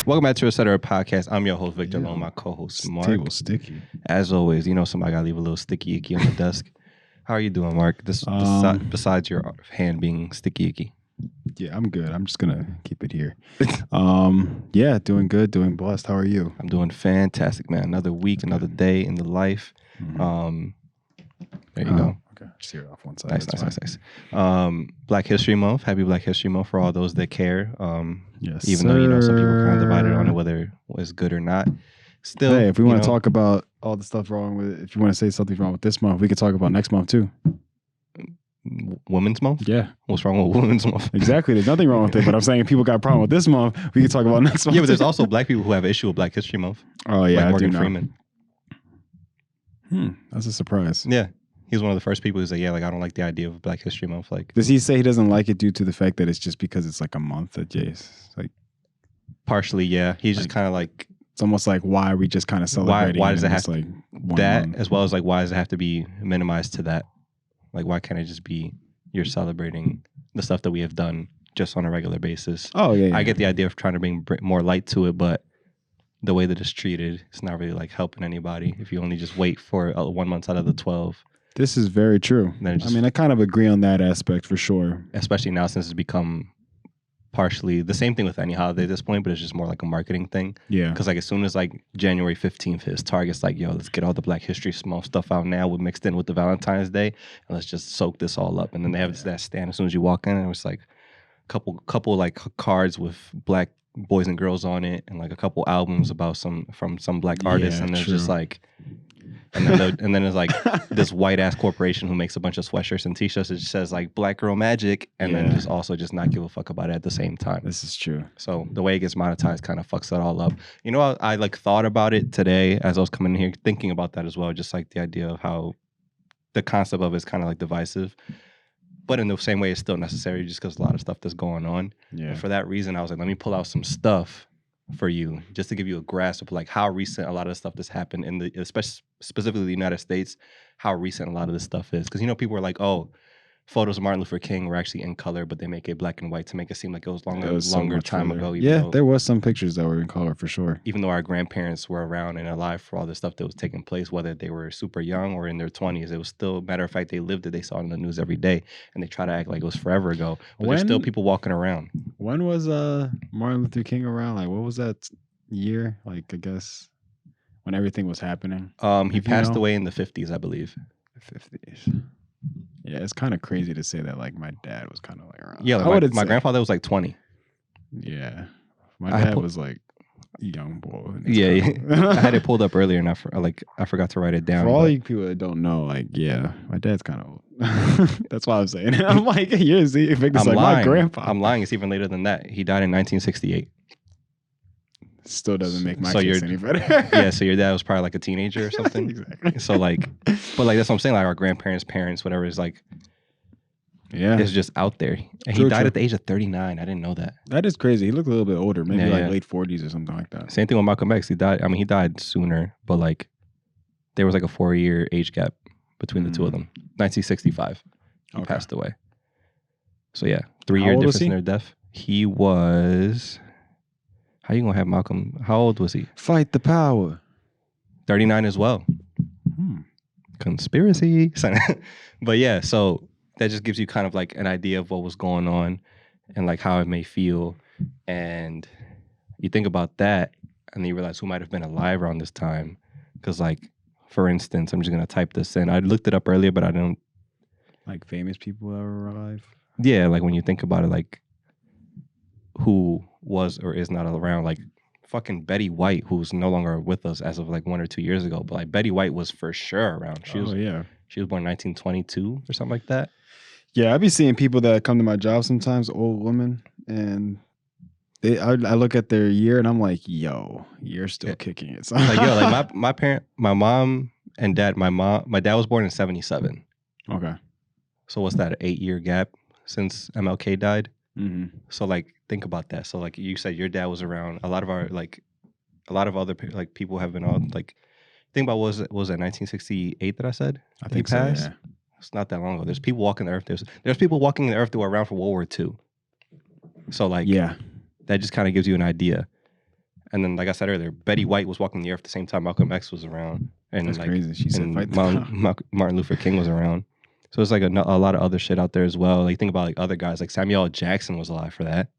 Welcome back to Etc. Podcast. I'm your host, Victor, along Yeah. my co-host, Mark. Table sticky. As always, you know somebody got to leave a little sticky icky on the desk. How are you doing, Mark? This besides your hand being sticky icky. Yeah, I'm good. I'm just gonna keep it here. Yeah, doing good, doing blessed. How are you? I'm doing fantastic, man. Another week, another day in the life. Mhm. There you go. Okay, just hear it off one side. Nice. Black History Month. Happy Black History Month for all those that care. Yes, even though some people are kind of divided on it whether it's good or not. Still, hey, if we want to talk about all the stuff wrong with it, if you want to say something's wrong with this month, we could talk about next month too. Women's Month? Yeah. What's wrong with Women's Month? Exactly. There's nothing wrong with it, but I'm saying if people got a problem with this month, we can talk about next month. Yeah, but there's also black people who have an issue with Black History Month. Oh yeah, like Morgan I do Freeman. That's a surprise. Yeah. He's one of the first people who said, yeah, like, I don't like the idea of Black History Month. Like, does he say he doesn't like it due to the fact that it's just because it's like a month that Jace? Like, partially, yeah. He's just kind of like, it's almost like, why are we just kind of celebrating? Why does it have like that month? as well as like why does it have to be minimized to that? Like, why can't it just be you're celebrating the stuff that we have done just on a regular basis? Oh yeah. I get the idea of trying to bring more light to it, but the way that it's treated, it's not really like helping anybody. If you only just wait for 1 month out of the 12. This is very true. I mean, I kind of agree on that aspect for sure. Especially now since it's become partially the same thing with any holiday at this point, but it's just more like a marketing thing. Yeah. Because like as soon as like January 15th is, Target's like, yo, let's get all the Black History Month stuff out now. We're mixed in with the Valentine's Day, and let's just soak this all up. And then they have that stand as soon as you walk in, and it's like couple like cards with Black boys and girls on it, and like a couple albums about some Black artists, and they're just like. And then there's like this white ass corporation who makes a bunch of sweatshirts and t-shirts that just says like Black Girl Magic, and then just not give a fuck about it at the same time. This is true. So the way it gets monetized kind of fucks that all up. You know, I like thought about it today as I was coming in here, thinking about that as well. Just like the idea of how the concept of it is kind of like divisive, but in the same way, it's still necessary just because a lot of stuff that's going on. Yeah. And for that reason, I was like, let me pull out some stuff for you just to give you a grasp of like how recent a lot of the stuff that's happened in the, especially specifically the United States, how recent a lot of this stuff is. Because, you know, people are like, oh, photos of Martin Luther King were actually in color, but they make it black and white to make it seem like it was longer time ago. Yeah, there was some pictures that were in color for sure. Even though our grandparents were around and alive for all the stuff that was taking place, whether they were super young or in their 20s, it was still, matter of fact, they lived it. They saw it in the news every day, and they try to act like it was forever ago. But there's still people walking around. When was Martin Luther King around? Like, what was that year? Like, I guess when everything was happening. He passed away in the 50s, I believe. The 50s. Yeah, it's kind of crazy to say that. Like, my dad was kind of like around. Yeah, like my grandfather was like 20. Yeah, my dad was like a young boy. Yeah, I had it pulled up earlier, and I forgot to write it down. For all you people that don't know, like, yeah, my dad's kind of old. That's why I'm saying it. I'm like, Victor's like my grandpa. I'm lying. It's even later than that. He died in 1968. Still doesn't make my case any better. Yeah, so your dad was probably like a teenager or something. Exactly. So like, but like that's what I'm saying. Like our grandparents, parents, whatever is like, it's just out there. And he died at the age of 39. I didn't know that. That is crazy. He looked a little bit older, maybe late 40s or something like that. Same thing with Malcolm X. He died sooner, but like there was like a 4-year age gap between the two of them. 1965, he passed away. So yeah, 3-year difference in their death. He was. How you gonna have Malcolm? How old was he? Fight the power. 39 as well. Conspiracy. But yeah, so that just gives you kind of like an idea of what was going on and like how it may feel. And you think about that and then you realize who might have been alive around this time. Because like, for instance, I'm just gonna type this in. I looked it up earlier, but I don't. Like famous people that were alive? Yeah, like when you think about it, like who was or is not around, like fucking Betty White, who's no longer with us as of like 1 or 2 years ago, but like Betty White was for sure around. She was born in 1922 or something like that. Yeah, I be seeing people that come to my job sometimes, old women, and I look at their year and I'm like, yo, you're still kicking it. Like yo, like my mom and dad, my dad was born in 77. Okay. So what's that, an 8-year gap since MLK died? Mm-hmm. So like think about that. So like you said, your dad was around. A lot of other like people have been on. Like think about was it 1968 that I said? I think he passed? So, yeah. It's not that long ago. There's people walking the earth. There's people walking the earth that were around for World War II. So like that just kind of gives you an idea. And then, like I said earlier, Betty White was walking the earth at the same time Malcolm X was around, and That's like crazy. She said, and "Fight the Martin Luther King was around. So it's like a lot of other shit out there as well. Like think about like other guys, like Samuel L. Jackson was alive for that.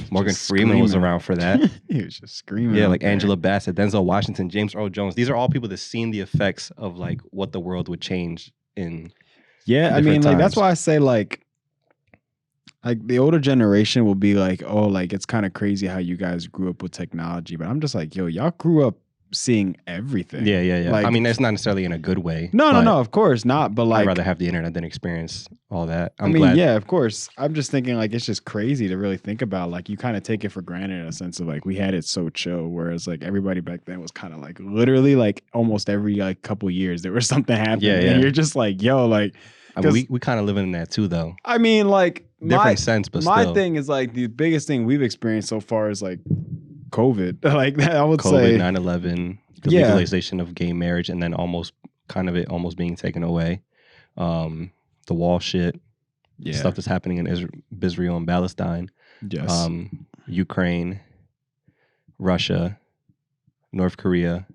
Morgan Just Freeman was screaming. around for that. He was just screaming. Yeah, out like there. Angela Bassett, Denzel Washington, James Earl Jones. These are all people that seen the effects of like what the world would change in. Yeah, I different mean, like that's times. why I say like the older generation will be like, oh, like it's kind of crazy how you guys grew up with technology, but I'm just like, yo, y'all grew up seeing everything. Yeah. Like, I mean, that's not necessarily in a good way. no, but of course not. But I'd like, rather have the internet than experience all that. I I'm mean, glad. yeah, of course. I'm just thinking like it's just crazy to really think about. Like you kind of take it for granted in a sense of like we had it so chill, whereas like everybody back then was kind of like literally like almost every like couple years there was something happening, Yeah. and you're just like, yo, like. I mean, we kind of live in that too, though. I mean, like Different sense, but my still. thing is like the biggest thing we've experienced so far is like COVID. Like I would COVID, say 9/11, the Yeah. legalization of gay marriage, and then almost being taken away. The wall shit, yeah, stuff that's happening in Israel and Palestine, yes, Ukraine, Russia, North Korea,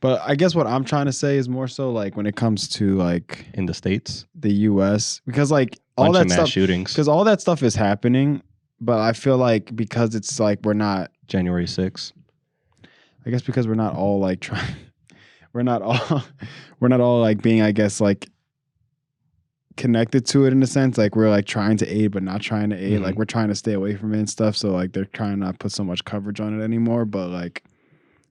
but I guess what I'm trying to say is more so like when it comes to like in the States, the U.S. because like all bunch that of mass stuff shootings. because all that stuff is happening, but I feel like because it's like we're not. January 6th. I guess because we're not all like trying. We're not all like being, I guess, like connected to it in a sense. Like we're like trying to aid, but not trying to aid. Mhm. Like we're trying to stay away from it and stuff. So like they're trying not to put so much coverage on it anymore. But like,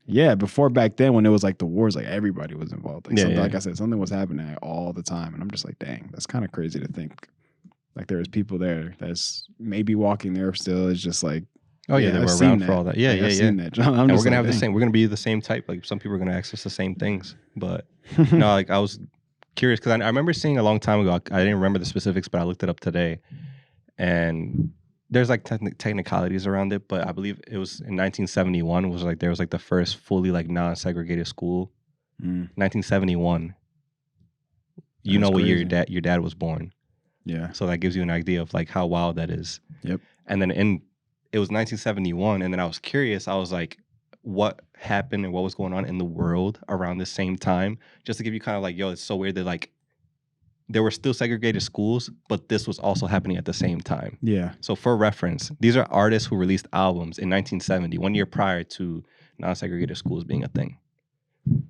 yeah, before back then when it was like the wars, like everybody was involved. Like, Yeah, something, yeah. like I said, something was happening all the time. And I'm just like, dang, that's kind of crazy to think. Like there was people there that's maybe walking there still. It's just like, Oh yeah, they I've were seen around that. for all that. Yeah, Like, yeah, I've yeah. seen that. I'm And we're just gonna like, have the dang. same. We're gonna be the same type. Like some people are gonna access the same things. But no, like I was curious because I remember seeing a long time ago. I didn't remember the specifics, but I looked it up today, and there's like technicalities around it. But I believe it was in 1971 was like there was like the first fully like non-segregated school. Mm, 1971. You That's know what year crazy. your dad was born, yeah. so that gives you an idea of like how wild that is. Yep. And then it was 1971, and then I was curious. I was like, what happened and what was going on in the world around the same time? Just to give you kind of like, yo, it's so weird that like there were still segregated schools, but this was also happening at the same time. Yeah. So for reference, these are artists who released albums in 1970, 1 year prior to non-segregated schools being a thing.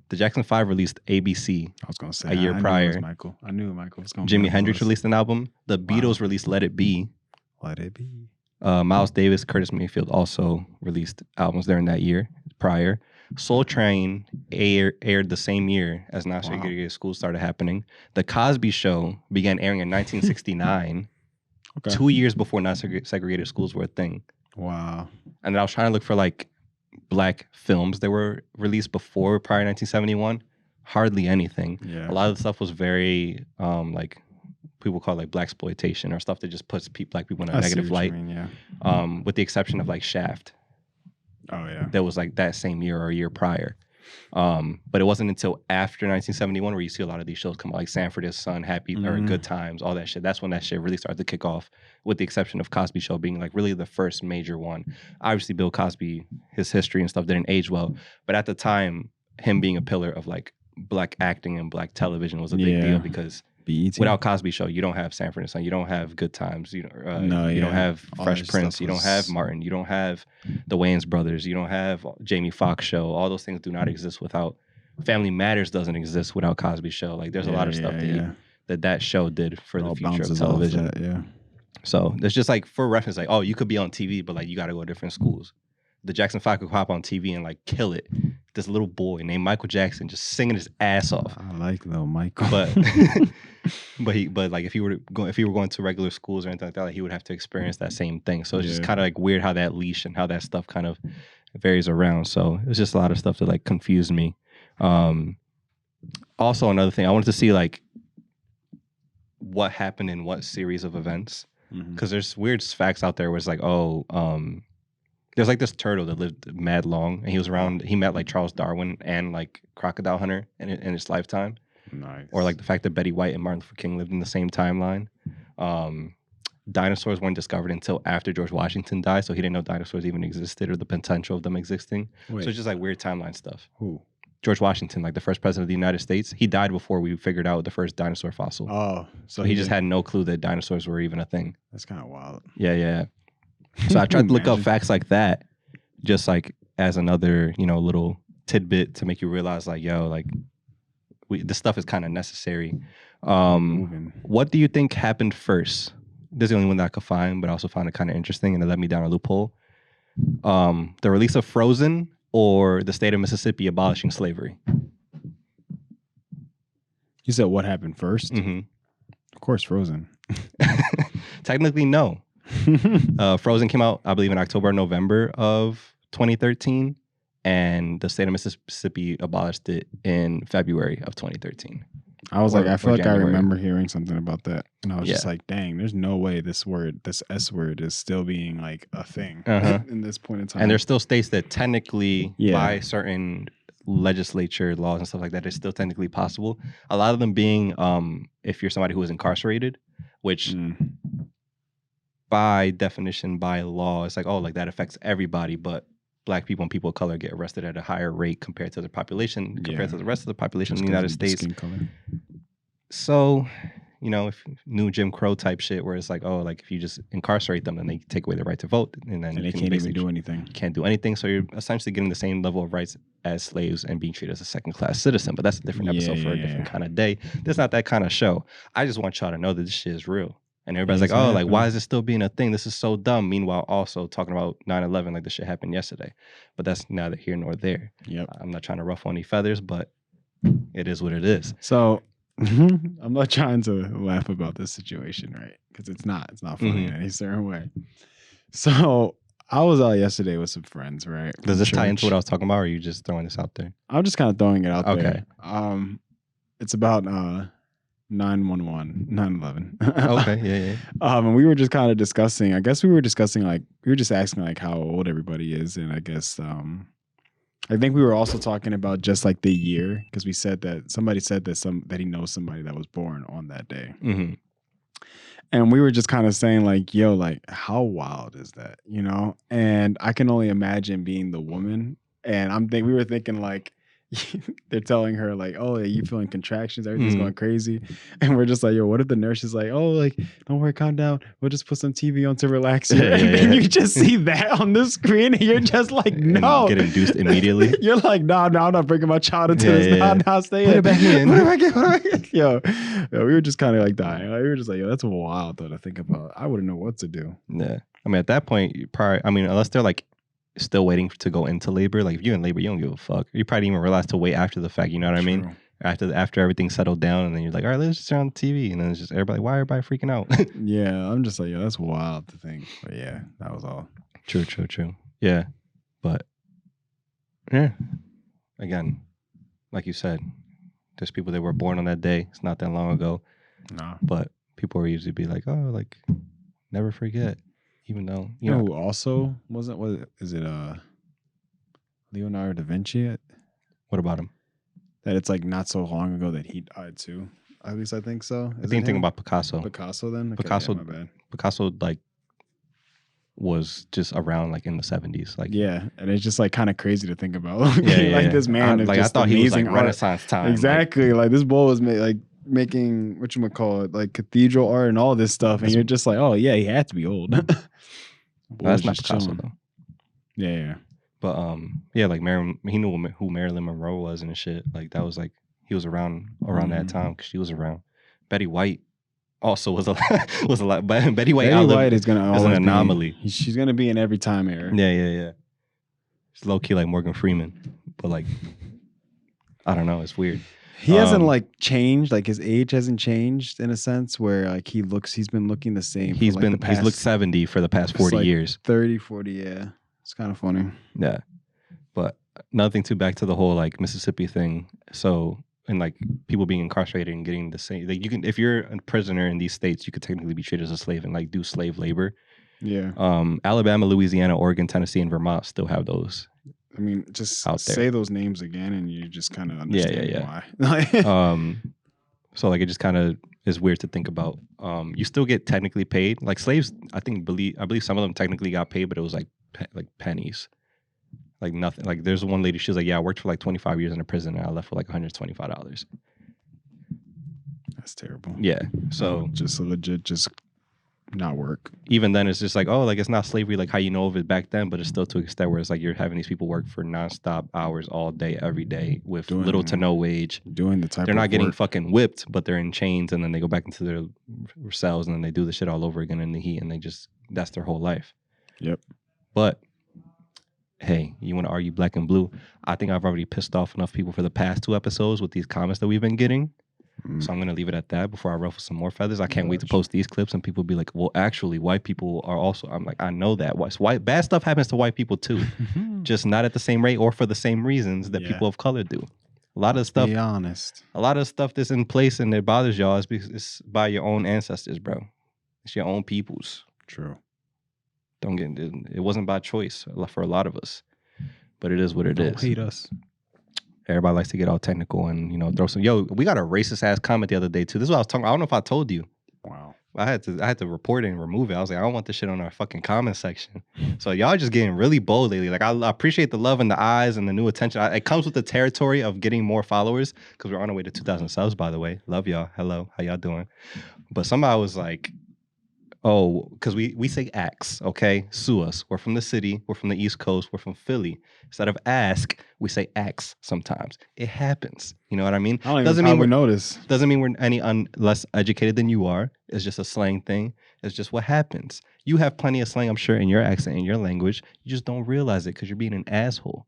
The Jackson 5 released ABC. I was gonna say A year I knew it was prior. Michael. I knew Michael was gonna. Jimi be on the Hendrix list. released an album. The Beatles released Let It Be. Let it be. Miles Davis, Curtis Mayfield also released albums during that year prior. Soul Train aired the same year as non-segregated schools started happening. The Cosby Show began airing in 1969, Okay. 2 years before non-segregated schools were a thing. Wow. And then I was trying to look for like black films that were released before prior to 1971. Hardly anything. Yeah. A lot of the stuff was very like people call it like black exploitation or stuff that just puts black people in a I see negative what you light. mean, yeah. With the exception of like Shaft, Oh yeah. that was like that same year or a year prior. But it wasn't until after 1971 where you see a lot of these shows come out, like Sanford and Son, Happy or Mhm. Good Times, all that shit. That's when that shit really started to kick off, with the exception of Cosby Show being like really the first major one. Obviously, Bill Cosby, his history and stuff didn't age well, but at the time, him being a pillar of like black acting and black television was a big Yeah. deal because BET. without Cosby Show, you don't have Sanford and Son, you don't have Good Times, you don't No, you don't yeah. have All Fresh that Prince, stuff you don't was- have Martin, you don't have the Wayans brothers, you don't have Jamie Foxx Show. All those things do not exist without Family Matters. Doesn't exist without Cosby Show. Like there's a lot of stuff that show did for It the all future of bounces off television. that, yeah. So there's just like for reference, like oh, you could be on TV, but like you got to go to different schools. The Jackson 5 could hop on TV and like kill it. This little boy named Michael Jackson just singing his ass off. I like little Michael. But but like if he were going to regular schools or anything like that, like, he would have to experience that same thing. So it's just Yeah. kind of like weird how that leash and how that stuff kind of varies around. So it's just a lot of stuff that like confused me. Also another thing, I wanted to see like what happened in what series of events, Mhm. because there's weird facts out there where it's like there's like this turtle that lived mad long and he met like Charles Darwin and like Crocodile Hunter in his lifetime. Nice. Or like the fact that Betty White and Martin Luther King lived in the same timeline. dinosaurs weren't discovered until after George Washington died, so he didn't know dinosaurs even existed or the potential of them existing. Wait, So it's just like weird timeline stuff. who? George Washington, like the first president of the United States, he died before we figured out the first dinosaur fossil. Oh, so he just had no clue that dinosaurs were even a thing. That's kind of wild. Yeah. So I tried to look up Imagine. facts like that, just like as another, little tidbit to make you realize, like, yo, like, this stuff is kind of necessary. Moving. What do you think happened first? This is the only one that I could find, but I also found it kind of interesting, and it led me down a loophole. The release of Frozen or the state of Mississippi abolishing slavery? You said what happened first? Mm-hmm. Of course, Frozen. Technically, no. Frozen came out, I believe, in October or November of 2013, and the state of Mississippi abolished it in February of 2013. I was Or- like, I feel or like I January. remember hearing something about that. And I was just Yeah. like, dang, there's no way this S word is still being like a thing Uh-huh. in this point in time. And there's still states that technically, Yeah. by certain legislature laws and stuff like that, it's still technically possible. A lot of them being, if you're somebody who is incarcerated, which Mm. by definition, by law, it's like, oh, like that affects everybody, but Black people and people of color get arrested at a higher rate compared to the population, compared to the rest of the population Just in the 'cause United of the States. skin color. So, if new Jim Crow type shit, where it's like, oh, like if you just incarcerate them, then they take away their right to vote, and then And they you can can't even basically do anything. can't do anything. So you're essentially getting the same level of rights as slaves and being treated as a second class citizen. But that's a different episode for a different kind of day. This is not that kind of show. I just want y'all to know that this shit is real. And everybody's It's like, oh, like, happening. why is this still being a thing? This is so dumb. Meanwhile, also talking about 9/11 like this shit happened yesterday. But that's neither here nor there. Yep. I'm not trying to ruffle any feathers, but it is what it is. So I'm not trying to laugh about this situation, right? Because it's not funny in any certain way. So I was out yesterday with some friends, right? Does this tie into Church. what I was talking about, or are you just throwing this out there? I'm just kind of throwing it out Okay. there. It's about 9/11. Okay, yeah. And we were just kind of discussing. I guess we were discussing we were just asking like how old everybody is, and I guess I think we were also talking about just like the year because we said that somebody said that he knows somebody that was born on that day, Mm-hmm. and we were just kind of saying like, yo, like how wild is that, And I can only imagine being the woman, and we were thinking like. They're telling her like, oh, are you feeling contractions? Everything's going crazy. And we're just like, yo, what if the nurse is like, oh, like, don't worry, calm down. We'll just put some TV on to relax you. And then you just see that on the screen and you're just like, no. And get induced immediately. You're like, no, I'm not bringing my child into Yeah, this. yeah, Nah, stay Put in. it back in. Put it back in. Yo, we were just kind of like dying. Like, we were just like, yo, that's wild though to think about. I wouldn't know what to do. Yeah. I mean, at that point, you probably, unless they're like still waiting to go into labor, like if you're in labor, you don't give a fuck. You probably didn't even realize to wait after the fact, you know what I mean? True. After everything's settled down, and then you're like, all right, let's just turn on the TV. And then it's just why everybody freaking out? Yeah, I'm just like, yo, that's wild to think. But yeah, that was all. True. Yeah. But, yeah. Again, like you said, there's people that were born on that day. It's not that long ago. No. But people will usually be like, oh, like, never forget. Even though, You know who also wasn't? What is it? Leonardo da Vinci. What about him? That it's like not so long ago that he died too. At least I think so. I think about Picasso. Picasso then. Okay, Picasso- yeah, my bad. Picasso, like, was just around like in the 70s. Like, Yeah, and it's just like kind of crazy to think about. yeah. Like this man is I just thought he was like amazing art. Renaissance time. like- Exactly. Like this boy was making whatchamacallit, like cathedral art and all this stuff, and That's- you're just like, oh yeah, he had to be old. Boy that's was not just Picasso chilling. though. Yeah. But yeah, like he knew who Marilyn Monroe was and shit. Like that was like he was around that time because she was around. Betty White also was a lot. But Betty White, Betty White is gonna is an always anomaly. She's gonna be in every time era. Yeah. She's low key like Morgan Freeman, but like I don't know. It's weird. He hasn't like changed, like his age hasn't changed in a sense where like he's been looking the same. He's for, like, been he's looked 70 for the past 40 like, years. 30, 40, yeah. It's kind of funny. Yeah. But another thing too, back to the whole like Mississippi thing. So and like people being incarcerated and getting the same, like you can, if you're a prisoner in these states, you could technically be treated as a slave and like do slave labor. Yeah. Alabama, Louisiana, Oregon, Tennessee, and Vermont still have those. I mean, just Out there. say those names again and you just kind of understand yeah. why. So like it just kind of is weird to think about. You still get technically paid. Like slaves, I believe some of them technically got paid, but it was like pennies. Like nothing. Like there's one lady, she was like, yeah, I worked for like 25 years in a prison and I left for like $125. That's terrible. Yeah. So just legit, just not work. Even then, it's just like, oh, like it's not slavery like how you know of it back then, but it's still to an extent where it's like you're having these people work for nonstop hours all day, every day with little to no wage. Doing the type they're of not getting work. fucking whipped, but they're in chains, and then they go back into their cells, and then they do the shit all over again in the heat, and that's their whole life. Yep. But hey, you want to argue black and blue? I think I've already pissed off enough people for the past 2 episodes with these comments that we've been getting. So I'm going to leave it at that before I ruffle some more feathers. I can't wait to post these clips and people be like, well, actually, white people are also, I'm like, I know that. Bad stuff happens to white people too. Just not at the same rate or for the same reasons that people of color do. A lot of stuff. Be honest. A lot of stuff that's in place and that bothers y'all is because it's by your own ancestors, bro. It's your own peoples. True. It wasn't by choice for a lot of us, but it is what it is. Don't hate us. Everybody likes to get all technical and, throw some. Yo, we got a racist ass comment the other day too. This is what I was talking. I don't know if I told you. Wow. I had to report it and remove it. I was like, I don't want this shit on our fucking comment section. So y'all just getting really bold lately. Like I appreciate the love and the eyes and the new attention. It comes with the territory of getting more followers because we're on our way to 2,000 subs. By the way, love y'all. Hello, how y'all doing? But somebody was like, oh, because we say ax, okay? Sue us. We're from the city. We're from the East Coast. We're from Philly. Instead of ask, we say ax sometimes. It happens. You know what I mean? I don't even probably notice. Doesn't mean we're any less educated than you are. It's just a slang thing. It's just what happens. You have plenty of slang, I'm sure, in your accent, in your language. You just don't realize it because you're being an asshole.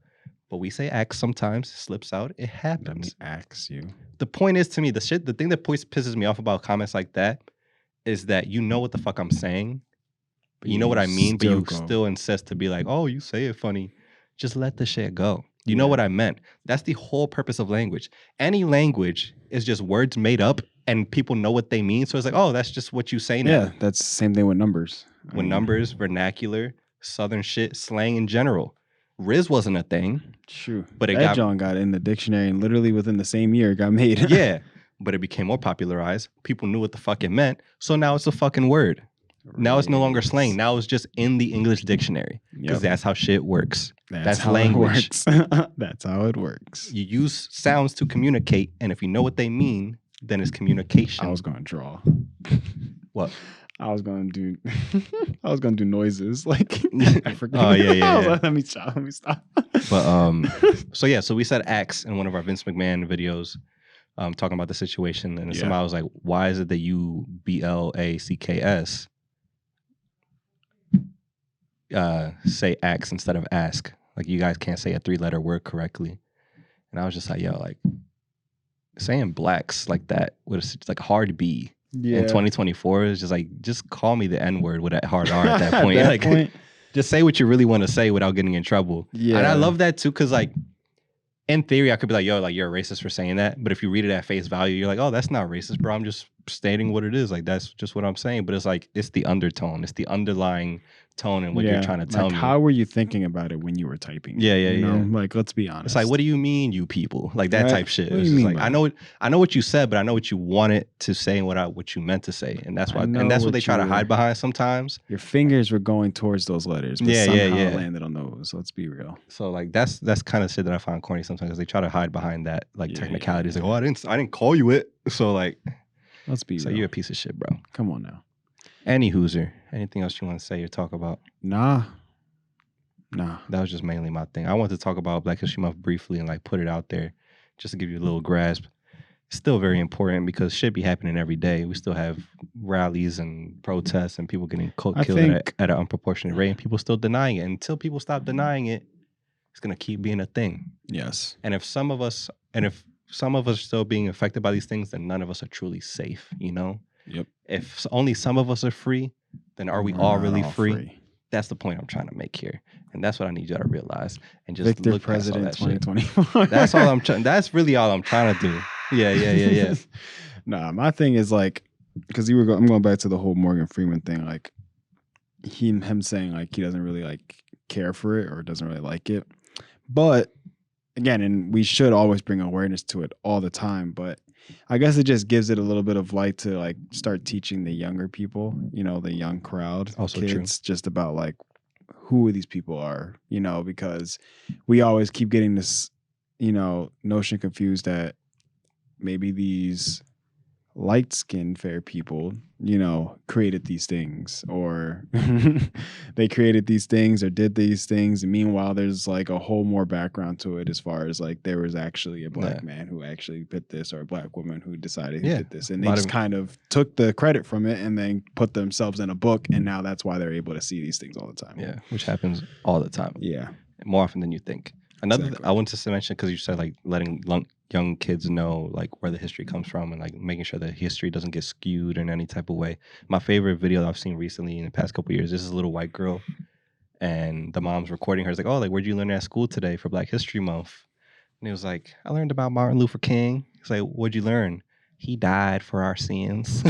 But we say ax sometimes. It slips out. It happens. Let me ax you. The point is, to me, the thing that pisses me off about comments like that is that you know what the fuck I'm saying, but you know what I mean, but you still insist to be like, oh, you say it funny. Just let the shit go. You know what I meant. That's the whole purpose of language. Any language is just words made up and people know what they mean. So it's like, oh, that's just what you say now. Yeah, that's the same thing with numbers. Numbers, vernacular, southern shit, slang in general. Riz wasn't a thing. True. But John got in the dictionary and literally within the same year it got made. Yeah. But it became more popularized. People knew what the fuck it meant. So now it's a fucking word. Now it's no longer slang. Now it's just in the English dictionary. Because that's how shit works. That's how language. That's how it works. You use sounds to communicate. And if you know what they mean, then it's communication. I was going to draw. What? I was going to do noises. Like, I forget. Oh, yeah. Like, let me stop. But, so we said axe in one of our Vince McMahon videos. Talking about the situation, and somebody was like, why is it that you BLACKS say ax instead of ask? Like, you guys can't say a 3-letter word correctly. And I was just like, yo, like, saying blacks like that with like hard B in 2024 is just like, just call me the N-word with a hard R at that point. Just say what you really want to say without getting in trouble. Yeah. And I love that too, because like, in theory, I could be like, yo, like, you're a racist for saying that. But if you read it at face value, you're like, oh, that's not racist, bro. I'm just stating what it is. Like, that's just what I'm saying. But it's like, it's the undertone. It's the underlying tone and what you're trying to tell me. How were you thinking about it when you were typing? Yeah. Like, let's be honest. It's like, what do you mean, you people? Like, that type shit. What do you mean? Like, I know what you said, but I know what you wanted to say and what you meant to say. And that's why, and that's what they try to hide behind sometimes. Your fingers were going towards those letters, but somehow it landed on those. Let's be real. So like, that's kind of shit that I find corny sometimes because they try to hide behind that like technicalities. Like, oh, I didn't call you it. So like, let's be real. So you're a piece of shit, bro. Come on now. Any Hooser. Anything else you want to say or talk about? Nah. That was just mainly my thing. I wanted to talk about Black History Month briefly and like put it out there just to give you a little grasp. It's still very important because shit be happening every day. We still have rallies and protests and people getting killed at an unproportionate rate and people still denying it. Until people stop denying it, it's going to keep being a thing. Yes. And if some of us are still being affected by these things, then none of us are truly safe, you know? Yep. If only some of us are free, then are we all really free? That's the point I'm trying to make here. And that's what I need y'all to realize. And just Victor look President 2024. That's all I'm trying. That's really all I'm trying to do. Yeah. Nah, my thing is like, because I'm going back to the whole Morgan Freeman thing. Like him saying like he doesn't really like care for it or doesn't really like it. But again, and we should always bring awareness to it all the time. But I guess it just gives it a little bit of light to like start teaching the younger people, the young crowd, Also true. kids, just about like who these people are, because we always keep getting this, notion confused that maybe these light-skinned fair people, created these things, or they created these things or did these things, and meanwhile there's like a whole more background to it, as far as like there was actually a black Yeah. man who actually did this, or a black woman who decided who Yeah. did this, and A they lot just of- kind of took the credit from it and then put themselves in a book, and now that's why they're able to see these things all the time. Yeah, which happens all the time, Yeah. more often than you think. Another, Exactly. I wanted to mention, because you said like letting young kids know like where the history comes from, and like making sure that history doesn't get skewed in any type of way. My favorite video that I've seen recently in the past couple of years, this is a little white girl, and the mom's recording her. It's like, oh, like where'd you learn at school today for Black History Month? And it was like, I learned about Martin Luther King. It's like, what'd you learn? He died for our sins.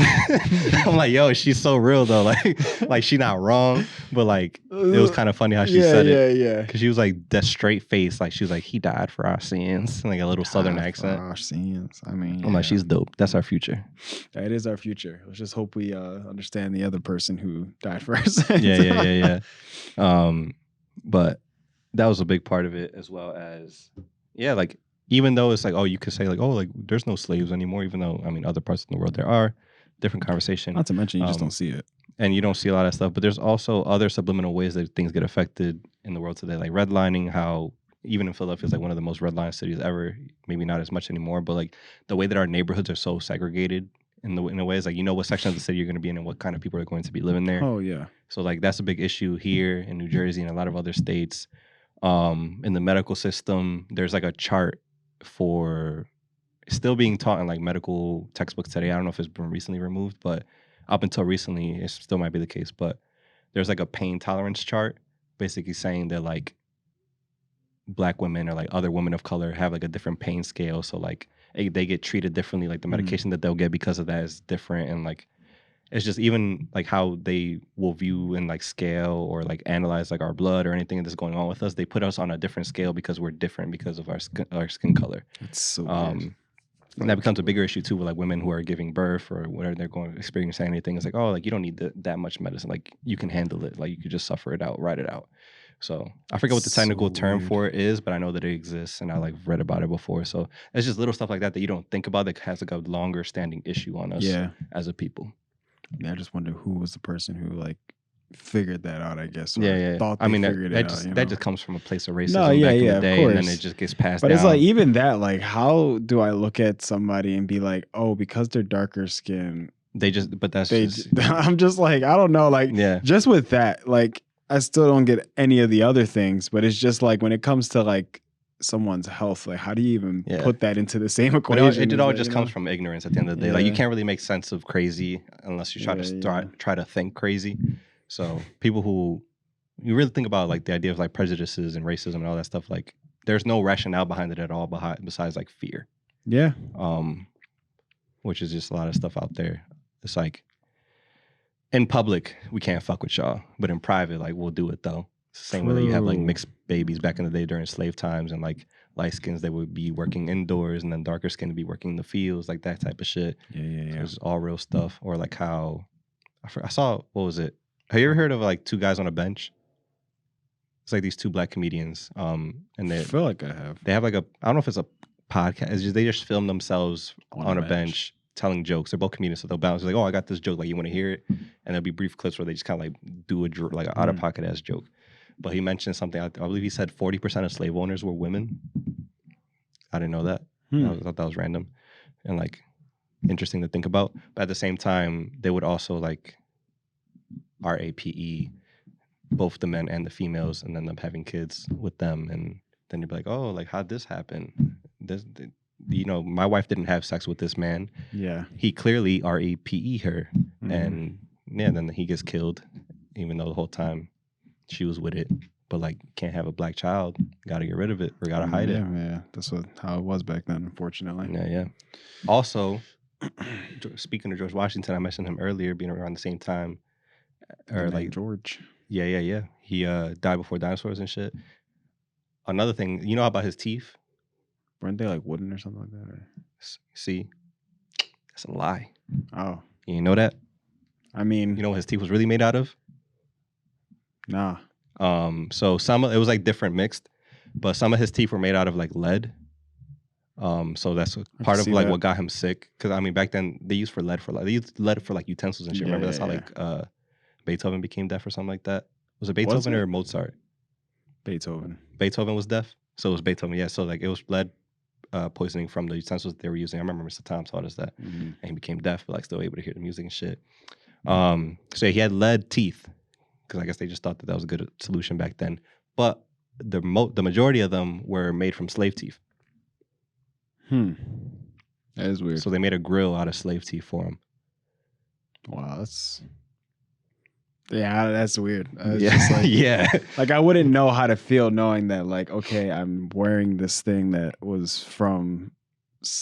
I'm like, yo, she's so real though. Like she not wrong, but like it was kind of funny how she said it. Yeah. Cause she was like that straight face, like she was like, he died for our sins, like a little southern accent. Our sins. I mean, I'm like, she's dope. That's our future. That is our future. Let's just hope we understand the other person who died for our sins. Yeah. But that was a big part of it, as well as, yeah, like even though it's like, oh, you could say like, oh, like there's no slaves anymore, even though I mean other parts of the world there are. Different conversation. Not to mention you just don't see it. And you don't see a lot of stuff, but there's also other subliminal ways that things get affected in the world today, like redlining. How even in Philadelphia is like one of the most redlined cities ever. Maybe not as much anymore, but like the way that our neighborhoods are so segregated in a way is like, you know what section of the city you're going to be in and what kind of people are going to be living there. Oh yeah. So like that's a big issue here in New Jersey and a lot of other states. In the medical system, there's like a chart for still being taught in like medical textbooks today. I don't know if it's been recently removed, but up until recently, it still might be the case. But there's like a pain tolerance chart, basically saying that like Black women or like other women of color have like a different pain scale. So like they get treated differently. Like the medication that they'll get because of that is different, and like it's just even like how they will view and like scale or like analyze like our blood or anything that's going on with us. They put us on a different scale because we're different because of our skin color. It's so weird. And that becomes a bigger issue too with like women who are giving birth or whatever they're going to experience anything. It's like, oh, like you don't need that much medicine. Like you can handle it. Like you could just suffer it out, ride it out. So I forget what the technical term for it is, but I know that it exists and I like read about it before. So it's just little stuff like that you don't think about that has like a longer standing issue on us as a people. Yeah, I just wonder who was the person who like figured that out, I guess. Yeah. Thought they figured it out, that just comes from a place of racism back in the day, and then it just gets passed down. But it's like even that, like, how do I look at somebody and be like, oh, because they're darker skin, I'm just like, I don't know, like, just with that, like, I still don't get any of the other things, but it's just like when it comes to like someone's health, like how do you even put that into the same equation? It all just comes from ignorance at the end of the day. Like you can't really make sense of crazy unless you try to think crazy. So people who you really think about like the idea of like prejudices and racism and all that stuff, like there's no rationale behind it at all besides like fear. Yeah. Which is just a lot of stuff out there. It's like in public we can't fuck with y'all, but in private like we'll do it though. It's the same way that you have like mixed babies back in the day during slave times, and like light skins they would be working indoors and then darker skin would be working in the fields, like that type of shit. Yeah. So it's all real stuff. Or like how I saw, what was it? Have you ever heard of like Two Guys on a Bench? It's like these two Black comedians. And I feel like I have. They have like I don't know if it's a podcast. It's just they just film themselves on a bench telling jokes. They're both comedians, so they'll bounce like, oh, I got this joke. Like, you want to hear it? And there'll be brief clips where they just kind of like do like an out of pocket ass joke. But he mentioned something. I believe he said 40% of slave owners were women. I didn't know that. I thought that was random and like interesting to think about. But at the same time, they would also like RAPE both the men and the females, and then them having kids with them, and then you'd be like, oh, like how'd this happen? My wife didn't have sex with this man. Yeah, he clearly RAPE her, and then he gets killed, even though the whole time she was with it. But like, can't have a Black child. Got to get rid of it or got to hide it. Yeah, that's how it was back then, unfortunately. Yeah. Also, speaking of George Washington, I mentioned him earlier, being around the same time, or like George. Yeah. He died before dinosaurs and shit. Another thing, you know about his teeth? Weren't they like wooden or something like that? See, That's a lie. Oh, You know that? I mean, You know what his teeth was really made out of? nah. So some it was like different mixed, but some of his teeth were made out of like lead. So that's part of see like that. what got him sick. Because I mean, back then they used they used lead for like utensils and shit. Yeah, Remember that's yeah, how yeah. like Beethoven became deaf or something like that. Was it Beethoven it? or Mozart? Beethoven. Beethoven was deaf, so it was Beethoven. Yeah, so like it was lead poisoning from the utensils they were using. I remember Mr. Tom taught us that, Mhm. and he became deaf, but like still able to hear the music and shit. So he had lead teeth because I guess they just thought that was a good solution back then. But the majority of them were made from slave teeth. That is weird. So they made a grill out of slave teeth for him. Wow, that's weird. It's Yeah, just like, yeah. like I wouldn't know how to feel knowing that, like, okay, I'm wearing this thing that was from,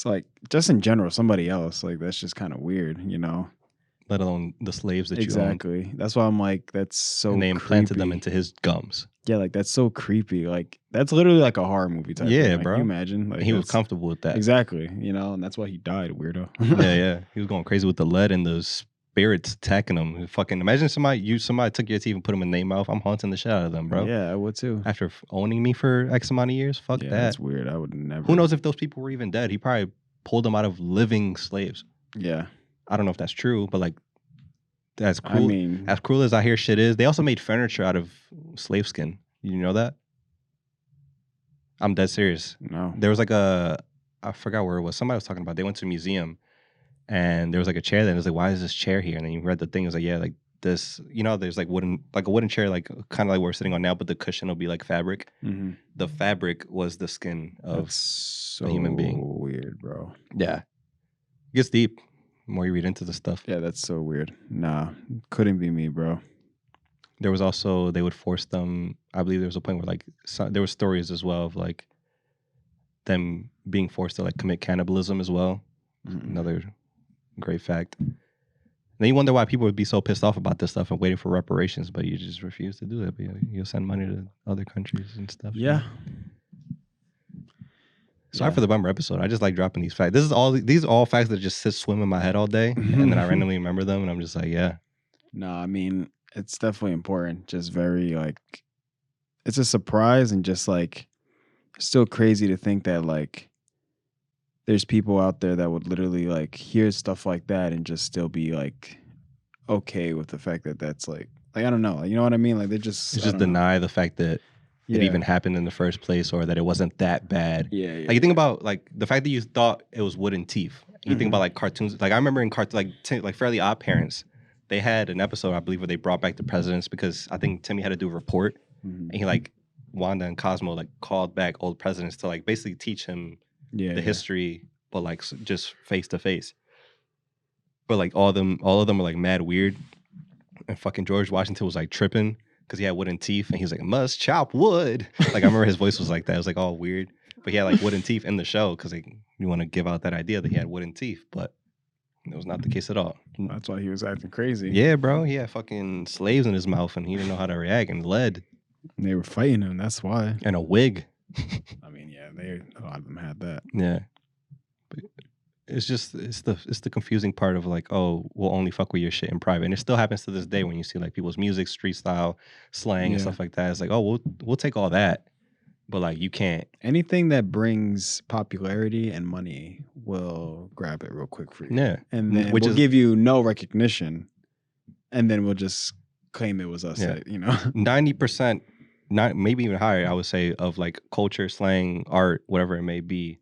like, just in general, somebody else. Like, that's just kind of weird, you know? Let alone the slaves that you Exactly. That's why I'm like, that's so owned. And they implanted creepy. them into his gums. Yeah, like that's so creepy. Like that's literally like a horror movie type Yeah, thing. Like, bro. can you imagine? Like And he was that's- comfortable with that. Exactly. You know, and that's why he died, weirdo. Yeah. He was going crazy with the lead and the spirits attacking him. Fucking imagine somebody took your teeth and put them in their mouth. I'm haunting the shit out of them, bro. Yeah, I would too. After owning me for X amount of years, fuck Yeah, that. that's weird. I would never. Who knows if those people were even dead? He probably pulled them out of living slaves. Yeah. I don't know if that's true, but like, as I cruel, mean, as cruel as I hear shit is, they also made furniture out of slave skin. You know that? I'm dead serious. no. There was like I forgot where it was. Somebody was talking about. They went to a museum, and there was like a chair. That was like, why is this chair here? And then you read the thing. It was like, yeah, like this. You know, there's like a wooden chair, like kind of like we're sitting on now, but the cushion will be like fabric. Mm-hmm. The fabric was the skin of That's so human being. Weird, bro. Yeah. It gets deep. The more you read into the stuff. Yeah, that's so weird. Nah, couldn't be me, bro. There was also, they would force them, I believe there was a point where like, there were stories as well of like them being forced to like commit cannibalism as well. Mm-mm. Another great fact. Then you wonder why people would be so pissed off about this stuff and waiting for reparations, but you just refuse to do that. But you'll send money to other countries and stuff. Yeah. Sorry Yeah. for the bummer episode. I just like dropping these facts. These are all facts that just swim in my head all day, and then I randomly remember them, and I'm just like, yeah. No, I mean, it's definitely important. Just very like, it's a surprise and just like, still crazy to think that like, there's people out there that would literally like hear stuff like that and just still be like, okay with the fact that that's like I don't know, you know what I mean? Like they just It's just deny the fact that yeah. it even happened in the first place, or that it wasn't that bad. Yeah, yeah. Like you think about like the fact that you thought it was wooden teeth. You think about like cartoons. Like I remember in like Fairly Odd Parents, they had an episode I believe where they brought back the presidents because I think Timmy had to do a report, and he like Wanda and Cosmo like called back old presidents to like basically teach him the history, but like just face to face. But like all of them were like mad weird, and fucking George Washington was like tripping because he had wooden teeth, and he was like, "Must chop wood." Like I remember his voice was like that. It was like all weird, but he had like wooden teeth in the show because you want to give out that idea that he had wooden teeth, but it was not the case at all. That's why he was acting crazy. Yeah, bro, he had fucking slaves in his mouth, and he didn't know how to react, and lead, And they were fighting him. That's why. and a wig. I mean, yeah, a lot of them had that. Yeah. But it's the confusing part of like, oh, we'll only fuck with your shit in private. And it still happens to this day when you see like people's music, street style, slang, and Yeah. stuff like that. It's like, oh, we'll take all that. But like you can't. Anything that brings popularity and money will grab it real quick for you. Yeah. And then Which we'll is- give you no recognition. And then we'll just claim it was us, Yeah. that, you know? 90%, not maybe even higher, I would say, of like culture, slang, art, whatever it may be,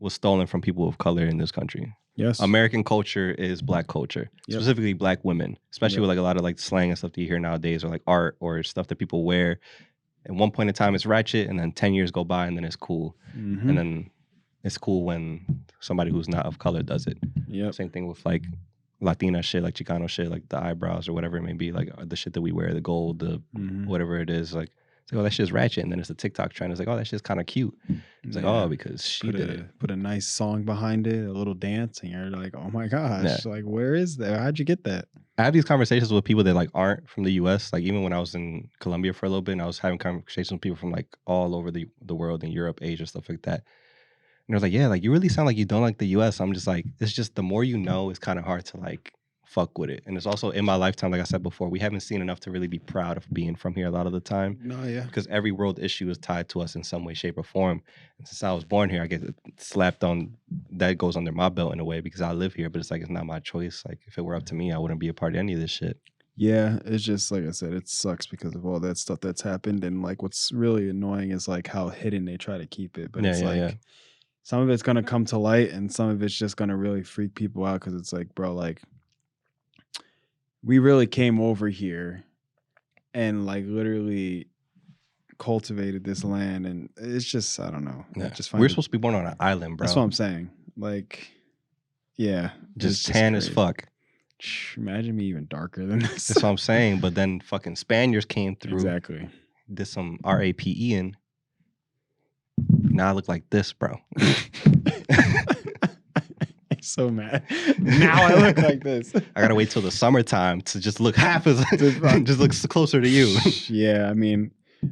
was stolen from people of color in this country. Yes. American culture is black culture, Yep. specifically black women, especially Yep. with like a lot of like slang and stuff that you hear nowadays, or like art or stuff that people wear. At one point in time, it's ratchet, and then 10 years go by, and then it's cool. Mhm. And then it's cool when somebody who's not of color does it. Yep. Same thing with like Latina shit, like Chicano shit, like the eyebrows or whatever it may be, like the shit that we wear, the gold, the Mhm. whatever it is. Like, it's like, oh, that shit's ratchet. And then it's a TikTok trend. It's like, oh, that shit's kind of cute. It's like, Yeah. oh, because she Put did it. put a nice song behind it, a little dance, and you're like, oh my gosh, like where is that? How'd you get that? I have these conversations with people that like aren't from the US. Like even when I was in Colombia for a little bit, and I was having conversations with people from like all over the world, in Europe, Asia, stuff like that. And I was like, yeah, like you really sound like you don't like the US. I'm just like, it's just the more you know, it's kind of hard to like fuck with it. And it's also in my lifetime, like I said before, we haven't seen enough to really be proud of being from here a lot of the time. No, yeah. Because every world issue is tied to us in some way, shape, or form. And since I was born here, I get slapped on. That goes under my belt in a way because I live here. But it's like it's not my choice. Like if it were up to me, I wouldn't be a part of any of this shit. Yeah, it's just like I said, it sucks because of all that stuff that's happened. And like what's really annoying is like how hidden they try to keep it. But Yeah, it's yeah, like yeah. some of it's gonna come to light and some of it's just gonna really freak people out because it's like, bro, like we really came over here and like literally cultivated this land, and it's just I don't know. I Yeah. just We're it- supposed to be born on an island, bro. That's what I'm saying. Like, yeah, just it's tan as crazy. fuck. Imagine me even darker than this. That's what I'm saying. But then fucking Spaniards came through, Exactly. did some RAPE in. Now I look like this, bro. So mad. Now I look like this. I gotta wait till the summertime to just look half as just look closer to you. Yeah, I mean,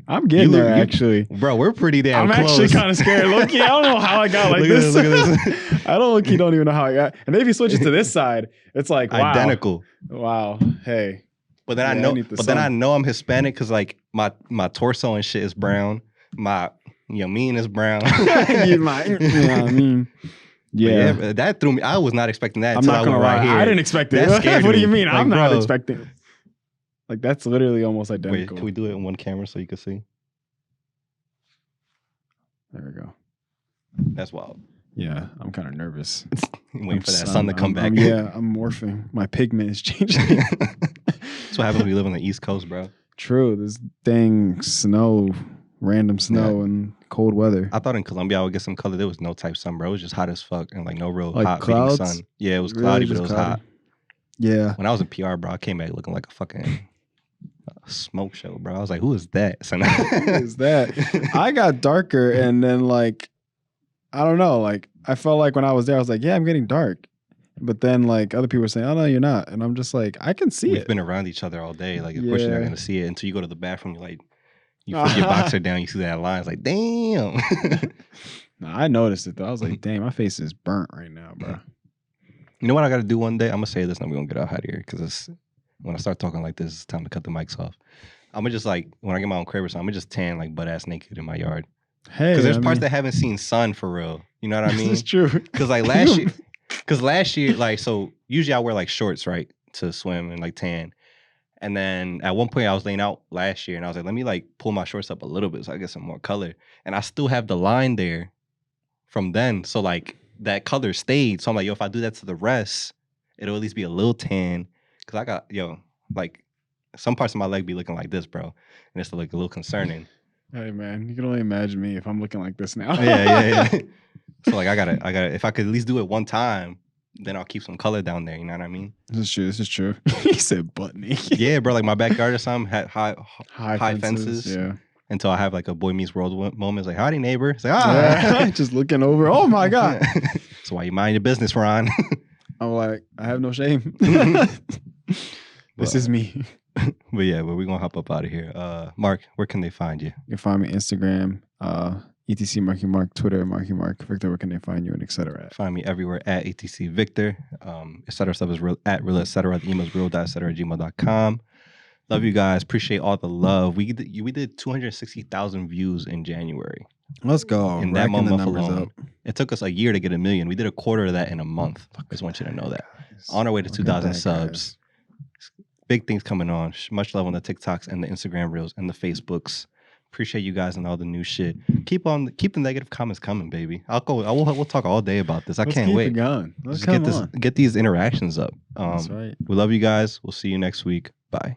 I'm getting there actually. Bro, we're pretty damn I'm close. actually kind of scared. Loki, I don't know how I got like Look at this. this, look at this. I don't even know how I got. And then if you switch it to this side, it's like wow. Identical. Wow. Hey. But then Yeah, I I know, need the but then I sun. know I'm Hispanic because like my torso and shit is brown. My mean is brown. You know what I mean? But Yeah. but that threw me. I was not expecting that. I'm until not I gonna went lie. right here. I didn't expect it. That scared What do you me. mean? Like, I'm not bro. expecting. Like that's literally almost Wait, identical. can we do it in one camera so you can see? There we go. That's wild. Yeah, I'm kind of nervous. Waiting for that sun to come back. Yeah, I'm morphing. My pigment is changing. That's what happens when you live on the East Coast, bro. True. This dang snow, random snow and cold weather. I thought in Colombia I would get some color. There was no type sun, bro. It was just hot as fuck and like no real Like hot clouds? beating sun. Yeah, it was Really cloudy, but just it was cloudy? hot. Yeah. When I was in PR, bro, I came back looking like a fucking smoke show, bro. I was like, who is that? So Who is that? I got darker and then like, I don't know. Like I felt like when I was there, I was like, yeah, I'm getting dark. But then like other people were saying, oh no, you're not. And I'm just like, I can see We've it. been around each other all day. Like, of course you're not Yeah. gonna see it until you go to the bathroom. You're like, you put your boxer down, you see that line. It's like, damn. No, I noticed it though. I was like, damn, my face is burnt right now, bro. You know what I got to do one day? I'm gonna say this, and we're gonna get out of here because it's when I start talking like this, it's time to cut the mics off. I'm gonna just like when I get my own crib or something, I'm gonna just tan like butt ass naked in my yard Hey, because there's I parts mean, that haven't seen sun for real. You know what I mean? This is true. Because like last year, like so usually I wear like shorts right to swim and like tan. And then at one point I was laying out last year and I was like, let me like pull my shorts up a little bit so I get some more color. And I still have the line there from then. So like that color stayed. So I'm like, yo, if I do that to the rest, it'll at least be a little tan. Cause I got, like some parts of my leg be looking like this, bro. And it's like a little concerning. Hey man, you can only imagine me if I'm looking like this now. yeah. So like I gotta, if I could at least do it one time, then I'll keep some color down there. You know what I mean? This is true. He said butt naked. Yeah, bro. Like my backyard or something had high fences. Yeah. Until I have like a Boy Meets World moment. It's like, howdy, neighbor. It's like, Yeah. Just looking over. Oh my God. So why you mind your business, Ron? I'm like, I have no shame. This Well, is me. but we're gonna hop up out of here. Mark, where can they find you? You can find me Instagram, etc Marky Mark, Twitter Marky Mark, Victor. Where can they find you and etc. Find me everywhere at ATC Victor. Etc. stuff is real at real etc. The email is real.etc@gmail.com. Love you guys. Appreciate all the love. We did 260,000 views in January. Let's go. In that Racking the month numbers alone. up. It took us a year to get 1 million. We did a quarter of that in a month. I just want you to know that. On our way to Look at 2,000 that, subs. Big things coming on. Much love on the TikToks and the Instagram reels and the Facebooks. Appreciate you guys and all the new shit. Keep the negative comments coming, baby. We'll talk all day about this. I Let's can't keep wait. it going. Let's Just come on. get these interactions up. That's right. We love you guys. We'll see you next week. Bye.